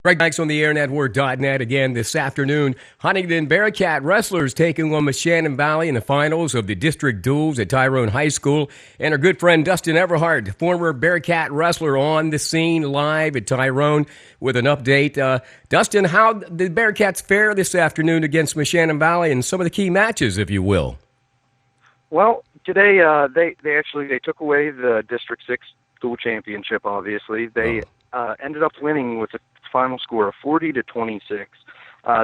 Greg Banks on the airnetwork.net again this afternoon. Huntingdon Bearcat wrestlers taking on Shannon Valley in the finals of the district duels at Tyrone High School. And our good friend Dustin Everhart, former Bearcat wrestler, on the scene live at Tyrone with an update. Dustin, how did the Bearcats fare this afternoon against Shannon Valley and some of the key matches, if you will? Well, today they took away the District 6 dual championship, obviously. They ended up winning with a final score of 40-26.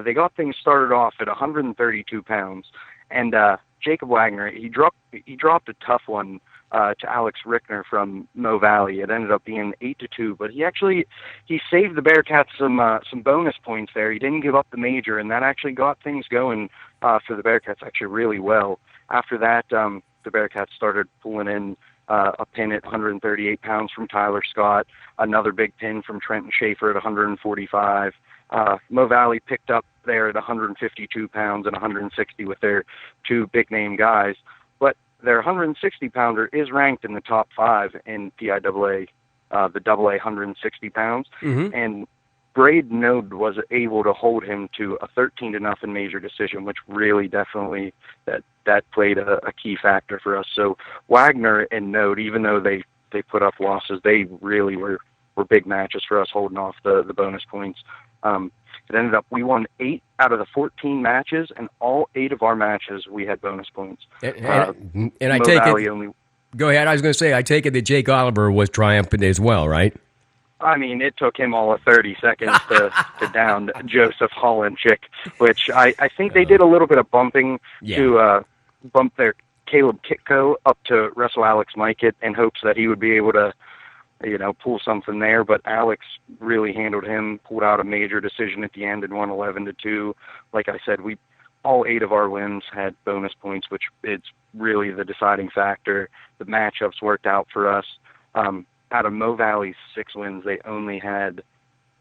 They got things started off at 132 pounds, and Jacob Wagner, he dropped a tough one to Alex Rickner from Mo Valley. It ended up being 8-2, but he saved the Bearcats some bonus points there. He didn't give up the major, and that actually got things going for the Bearcats actually really well. After that, the Bearcats started pulling in a pin at 138 pounds from Tyler Scott, another big pin from Trenton Schaefer at 145. Mo Valley picked up there at 152 pounds and 160 with their two big-name guys. But their 160-pounder is ranked in the top 5 in PIAA, the AA 160 pounds. Mm-hmm. And Braid Node was able to hold him to a 13-0 major decision, which really definitely that played a key factor for us. So Wagner and Node, even though they put up losses, they really were big matches for us, holding off the bonus points. It ended up we won 8 out of the 14 matches, and all 8 of our matches we had bonus points. And I take it. Go ahead. I was going to say, I take it that Jake Oliver was triumphant as well, right? I mean, it took him all of 30 seconds to down Joseph Hollandchick, which I think they did a little bit of bumping to bump their Caleb Kitko up to wrestle Alex Mykut in hopes that he would be able to, pull something there. But Alex really handled him, pulled out a major decision at the end and won 11-2. Like I said, all 8 of our wins had bonus points, which it's really the deciding factor. The matchups worked out for us. Out of Mo Valley's 6 wins, they only had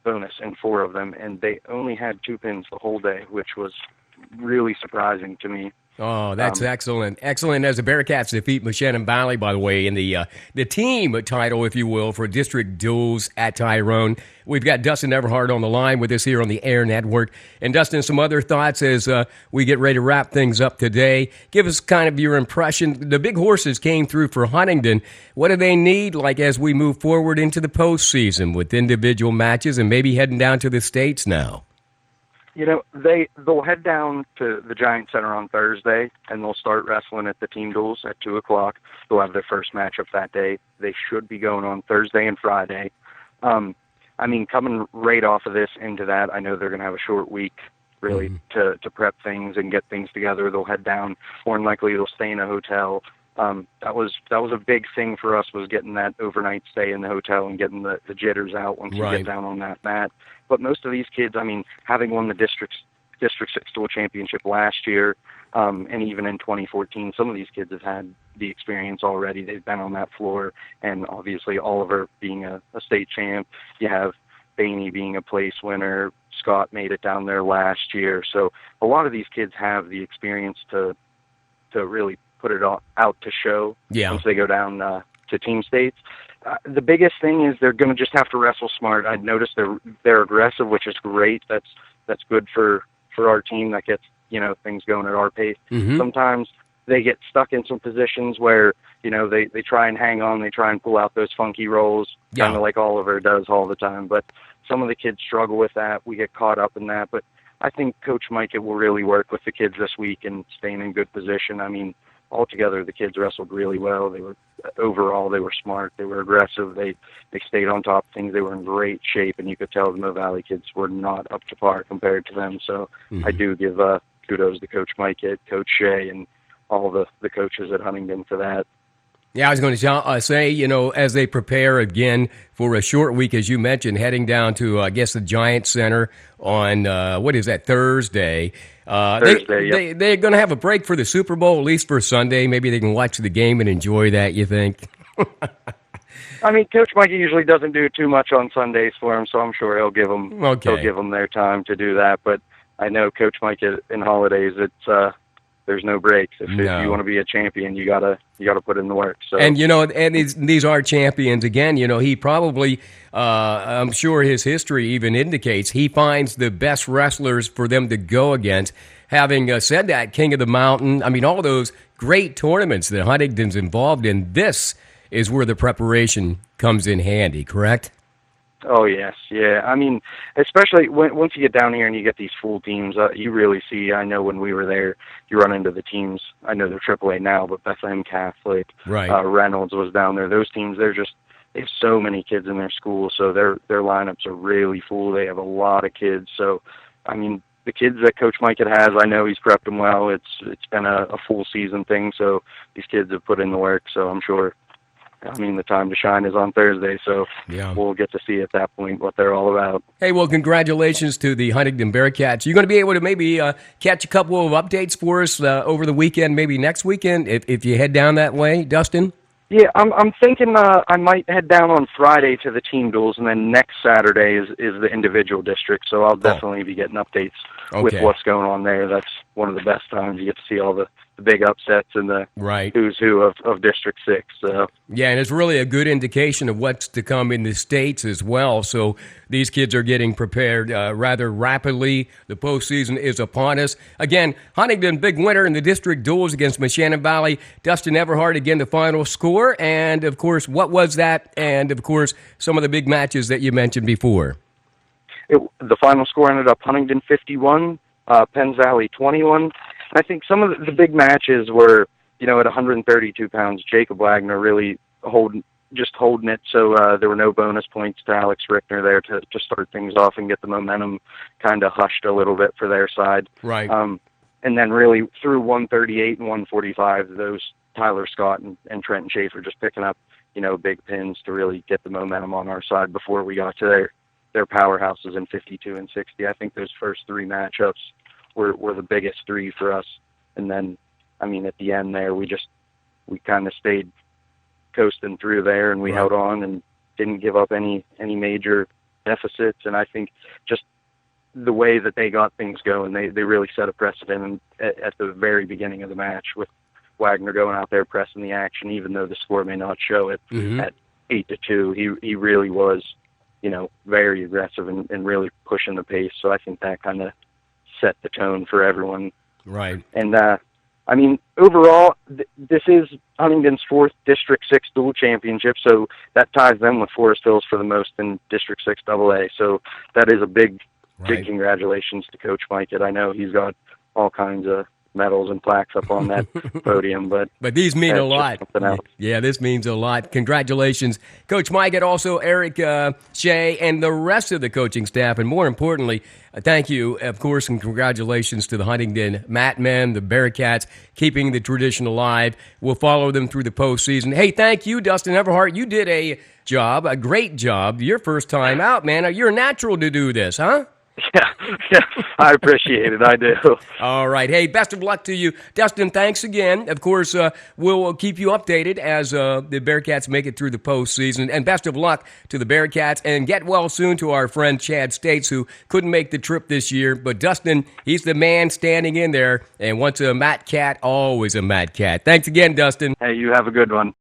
bonus in 4 of them, and they only had 2 pins the whole day, which was really surprising to me. Oh, that's excellent. Excellent as the Bearcats defeat Shannon Valley, by the way, in the team title, if you will, for district duels at Tyrone. We've got Dustin Everhart on the line with us here on the Air Network. And Dustin, some other thoughts as we get ready to wrap things up today. Give us kind of your impression. The big horses came through for Huntingdon. What do they need, like, as we move forward into the postseason with individual matches and maybe heading down to the States now? They'll head down to the Giant Center on Thursday, and they'll start wrestling at the team duels at 2 o'clock. They'll have their first matchup that day. They should be going on Thursday and Friday. Coming right off of this into that, I know they're going to have a short week, really, to prep things and get things together. They'll head down. More than likely, they'll stay in a hotel. That was a big thing for us, was getting that overnight stay in the hotel and getting the jitters out once you get down on that mat. But most of these kids, having won the District 6 dual championship last year, and even in 2014, some of these kids have had the experience already. They've been on that floor, and obviously Oliver being a state champ, you have Bainey being a place winner, Scott made it down there last year. So a lot of these kids have the experience to really put it out to show once they go down to team states. The biggest thing is they're going to just have to wrestle smart. I've noticed they're aggressive, which is great. That's good for our team. That gets things going at our pace. Mm-hmm. Sometimes they get stuck in some positions where they try and hang on, they try and pull out those funky rolls, kind of like Oliver does all the time. But some of the kids struggle with that. We get caught up in that. But I think Coach Mykut will really work with the kids this week and staying in good position. Altogether, the kids wrestled really well. They were smart. They were aggressive. They stayed on top of things. They were in great shape, and you could tell the Mo Valley kids were not up to par compared to them. So I do give kudos to Coach Mykut, Coach Shea, and all the coaches at Huntingdon for that. Yeah, I was going to say, as they prepare again for a short week, as you mentioned, heading down to, I guess, the Giant Center on, Thursday. Thursday, They're going to have a break for the Super Bowl, at least for Sunday. Maybe they can watch the game and enjoy that, you think? Coach Mykut usually doesn't do too much on Sundays for them, so I'm sure he'll give them their time to do that. But I know Coach Mykut in holidays, there's no breaks. If you want to be a champion, you gotta put in the work. So, and these are champions again. He probably, I'm sure his history even indicates he finds the best wrestlers for them to go against. Having said that, King of the Mountain, I mean, all those great tournaments that Huntingdon's involved in, this is where the preparation comes in handy, correct? Oh, yes. Yeah. I mean, especially once you get down here and you get these full teams, you really see, I know when we were there, you run into the teams. I know they're AAA now, but Bethlehem Catholic, right. Reynolds was down there. Those teams, they have so many kids in their school, so their lineups are really full. They have a lot of kids. So, I mean, the kids that Coach Mykut has, I know he's prepped them well. It's been a full season thing, so these kids have put in the work, so I'm sure. I mean, the time to shine is on Thursday, so we'll get to see at that point what they're all about. Hey, well, congratulations to the Huntingdon Bearcats. You're going to be able to maybe catch a couple of updates for us over the weekend, maybe next weekend, if you head down that way, Dustin? Yeah, I'm thinking I might head down on Friday to the team duels, and then next Saturday is the individual district, so I'll definitely be getting updates with what's going on there. That's one of the best times. You get to see all the big upsets and the who's who of District 6. So. Yeah, and it's really a good indication of what's to come in the States as well. So these kids are getting prepared rather rapidly. The postseason is upon us. Again, Huntingdon, big winner in the district duels against Moshannon Valley. Dustin Everhart, again, the final score. And, of course, what was that? And, of course, some of the big matches that you mentioned before. The final score ended up Huntingdon 51, Penns Valley 21. I think some of the big matches were, at 132 pounds, Jacob Wagner really holding it. So there were no bonus points to Alex Rickner there to start things off and get the momentum kind of hushed a little bit for their side. Right. And then really through 138 and 145, those Tyler Scott and Trenton Schaefer just picking up, big pins to really get the momentum on our side before we got to their powerhouses in 52 and 60. I think those first three matchups were the biggest three for us. And then, I mean, at the end there, we kind of stayed coasting through there, and we held on and didn't give up any major deficits. And I think just the way that they got things going, they really set a precedent at the very beginning of the match with Wagner going out there pressing the action, even though the score may not show it. At 8-2, he really was, very aggressive and really pushing the pace. So I think that kind of set the tone for everyone. Right. And, I mean, overall, this is Huntingdon's 4th District 6 dual championship, so that ties them with Forest Hills for the most in District 6 AA. So that is a big congratulations to Coach Mykut. I know he's got all kinds of medals and plaques up on that podium, but these mean a lot. Yeah, this means a lot. Congratulations, Coach Mykut, also Eric Shea, and the rest of the coaching staff, and more importantly, thank you, of course, and congratulations to the Huntingdon Matmen, the Bearcats, keeping the tradition alive. We'll follow them through the postseason. Hey, thank you, Dustin Everhart. You did a great job. Your first time out, man. You're natural to do this, huh? Yeah, I appreciate it. I do. All right. Hey, best of luck to you. Dustin, thanks again. Of course, we'll keep you updated as the Bearcats make it through the postseason. And best of luck to the Bearcats. And get well soon to our friend Chad States, who couldn't make the trip this year. But Dustin, he's the man standing in there. And once a Matt Cat, always a Matt Cat. Thanks again, Dustin. Hey, you have a good one.